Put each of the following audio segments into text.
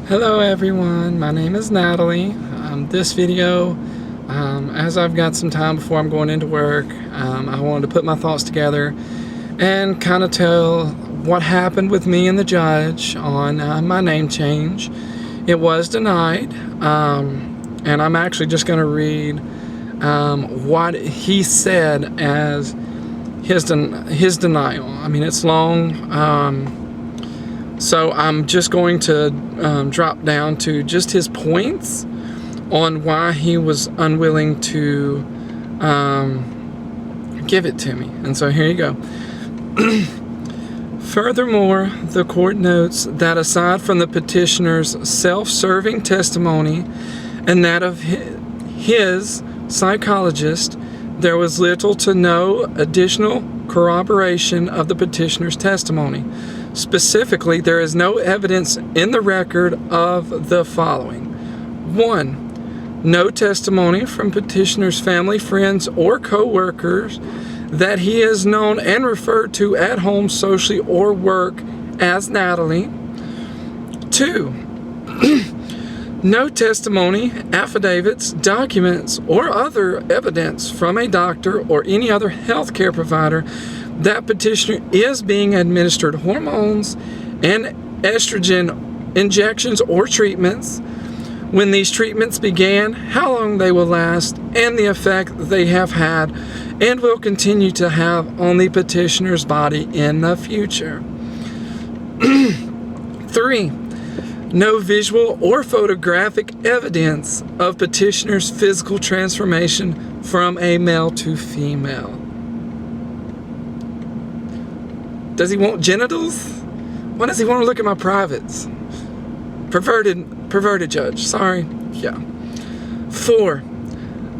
Hello everyone, my name is Natalie. This video, as I've got some time before I'm going into work, I wanted to put my thoughts together and kind of tell what happened with me and the judge on my name change. It was denied, and I'm actually just going to read what he said as his denial. I mean, it's long. So I'm just going to drop down to just his points on why he was unwilling to give it to me. And so here you go. Furthermore, the court notes that aside from the petitioner's self-serving testimony and that of his psychologist, there was little to no additional corroboration of the petitioner's testimony. Specifically, there is no evidence in the record of the following. 1. No testimony from petitioner's family, friends, or co-workers that he is known and referred to at home, socially, or work as Natalie. 2. No testimony, affidavits, documents, or other evidence from a doctor or any other healthcare provider that petitioner is being administered hormones and estrogen injections or treatments, when these treatments began, how long they will last, and the effect they have had and will continue to have on the petitioner's body in the future. 3. No visual or photographic evidence of petitioner's physical transformation from a male to female. Does he want genitals? Why does he want to look at my privates? Perverted judge, sorry. Yeah. 4.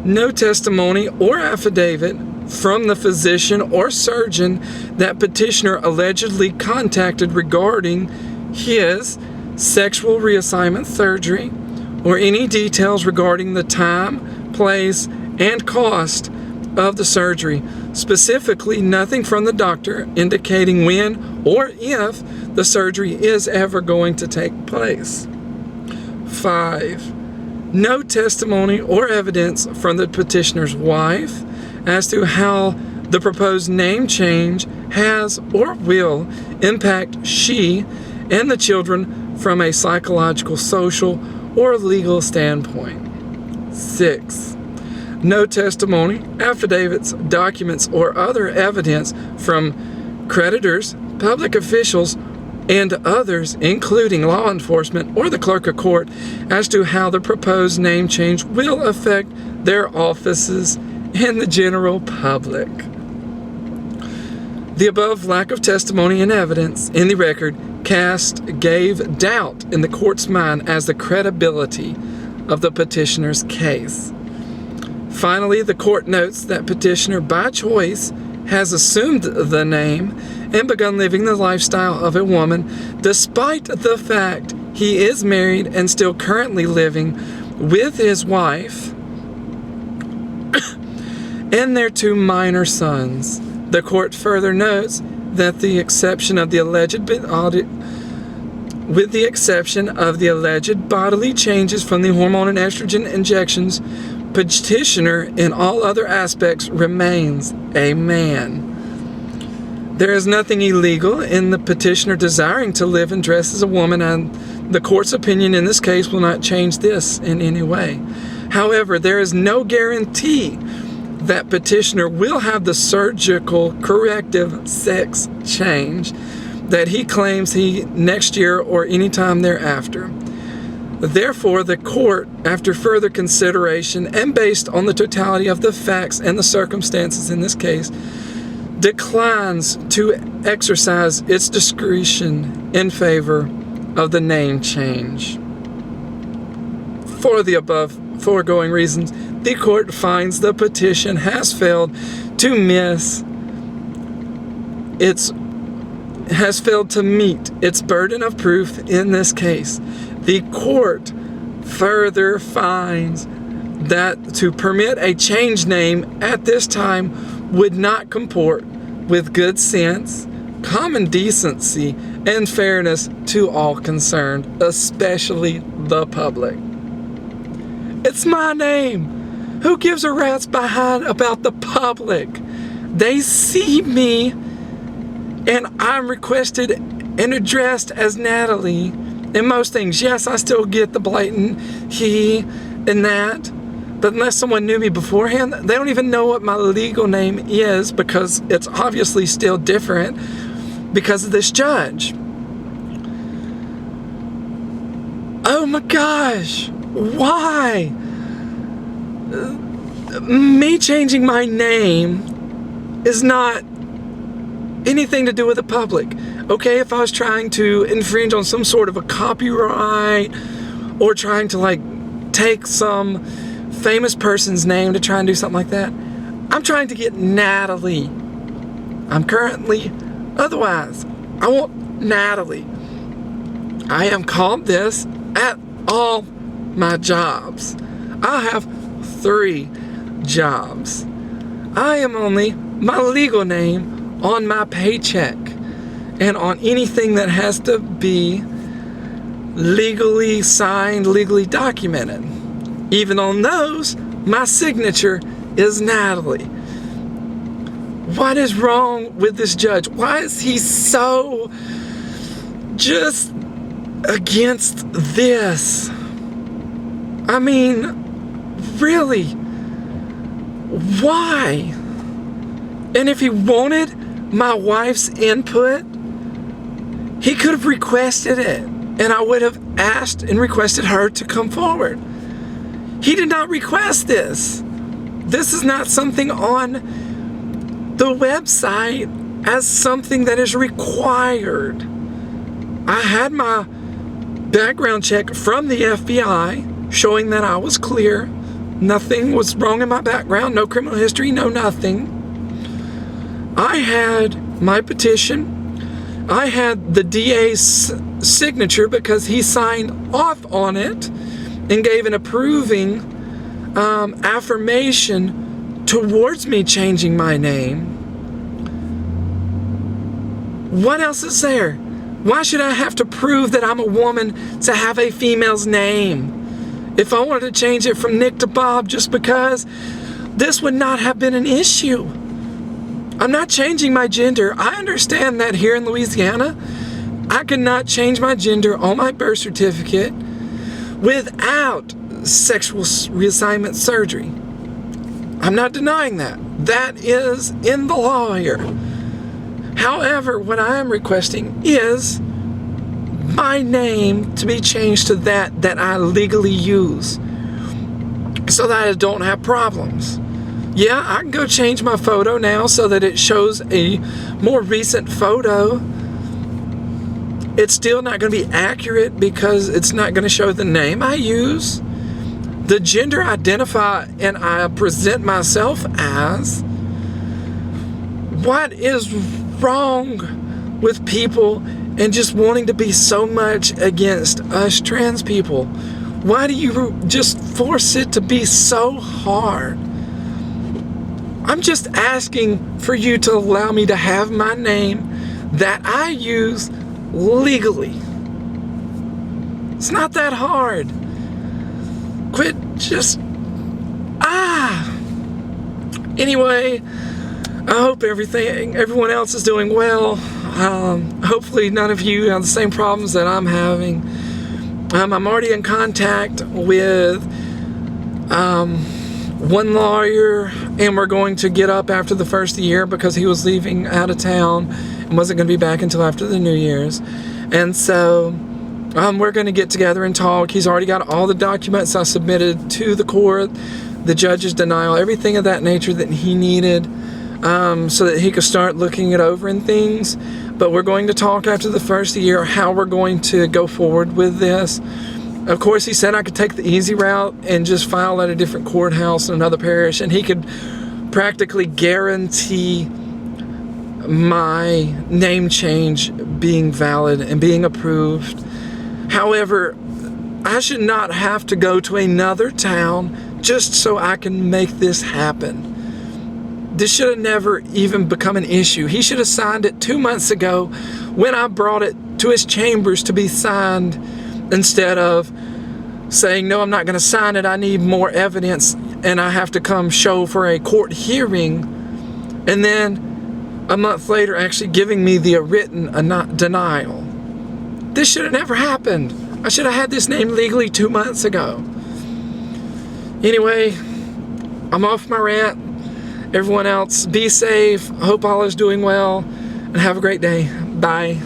No testimony or affidavit from the physician or surgeon that petitioner allegedly contacted regarding his sexual reassignment surgery, or any details regarding the time, place, and cost of the surgery. Specifically, nothing from the doctor indicating when or if the surgery is ever going to take place. 5. No testimony or evidence from the petitioner's wife as to how the proposed name change has or will impact she and the children from a psychological, social, or legal standpoint. 6. No testimony, affidavits, documents, or other evidence from creditors, public officials, and others, including law enforcement or the clerk of court, as to how the proposed name change will affect their offices and the general public. The above lack of testimony and evidence in the record gave doubt in the court's mind as the credibility of the petitioner's case. Finally, the court notes that petitioner by choice has assumed the name and begun living the lifestyle of a woman despite the fact he is married and still currently living with his wife and their 2 minor sons. The court further notes that with the exception of the alleged bodily changes from the hormone and estrogen injections, petitioner in all other aspects remains a man. There is nothing illegal in the petitioner desiring to live and dress as a woman, and the court's opinion in this case will not change this in any way. However, there is no guarantee that petitioner will have the surgical corrective sex change that he claims next year or any time thereafter. Therefore, the court, after further consideration and based on the totality of the facts and the circumstances in this case, declines to exercise its discretion in favor of the name change. For the above foregoing reasons, the court finds the petition has failed to meet its burden of proof in this case. The court further finds that to permit a change name at this time would not comport with good sense, common decency, and fairness to all concerned, especially the public. It's my name. Who gives a rat's behind about the public? They see me, and I'm requested and addressed as Natalie in most things. Yes, I still get the blatant he and that, but unless someone knew me beforehand, they don't even know what my legal name is, because it's obviously still different because of this judge. Oh my gosh, why? Me changing my name is not anything to do with the public. Okay, if I was trying to infringe on some sort of a copyright, or trying to like take some famous person's name to try and do something like that, I'm trying to get Natalie. I'm currently otherwise. I want Natalie. I am called this at all my jobs. I have 3 jobs. I am only my legal name on my paycheck and on anything that has to be legally signed, legally documented. Even on those, my signature is Natalie. What is wrong with this judge? Why is he so just against this? I mean, really, why? And if he wanted my wife's input, he could have requested it, and I would have asked and requested her to come forward. He did not request this. This is not something on the website as something that is required. I had my background check from the FBI showing that I was clear. Nothing was wrong in my background, no criminal history, no nothing. I had my petition. I had the DA's signature because he signed off on it and gave an approving affirmation towards me changing my name. What else is there? Why should I have to prove that I'm a woman to have a female's name? If I wanted to change it from Nick to Bob just because, this would not have been an issue. I'm not changing my gender. I understand that here in Louisiana, I cannot change my gender on my birth certificate without sexual reassignment surgery. I'm not denying that. That is in the law here. However, what I am requesting is my name to be changed to that I legally use, so that I don't have problems. Yeah, I can go change my photo now so that it shows a more recent photo. It's still not going to be accurate because it's not going to show the name I use, the gender I identify and I present myself as. What is wrong with people and just wanting to be so much against us trans people? Why do you just force it to be so hard? I'm just asking for you to allow me to have my name that I use legally. It's not that hard. Quit just Anyway, I hope everyone else is doing well. Hopefully none of you have the same problems that I'm having. I'm already in contact with one lawyer, and we're going to get up after the first of the year because he was leaving out of town and wasn't going to be back until after the New Year's. And so we're going to get together and talk. He's already got all the documents I submitted to the court, the judge's denial, everything of that nature that he needed, so that he could start looking it over and things. But we're going to talk after the first of the year how we're going to go forward with this. Of course, he said I could take the easy route and just file at a different courthouse in another parish, and he could practically guarantee my name change being valid and being approved. However, I should not have to go to another town just so I can make this happen. This should have never even become an issue. He should have signed it 2 months ago when I brought it to his chambers to be signed, instead of saying, no, I'm not going to sign it, I need more evidence, and I have to come show for a court hearing, and then a month later actually giving me the written denial. This should have never happened. I should have had this name legally 2 months ago. Anyway, I'm off my rant. Everyone else, be safe. Hope all is doing well, and have a great day. Bye.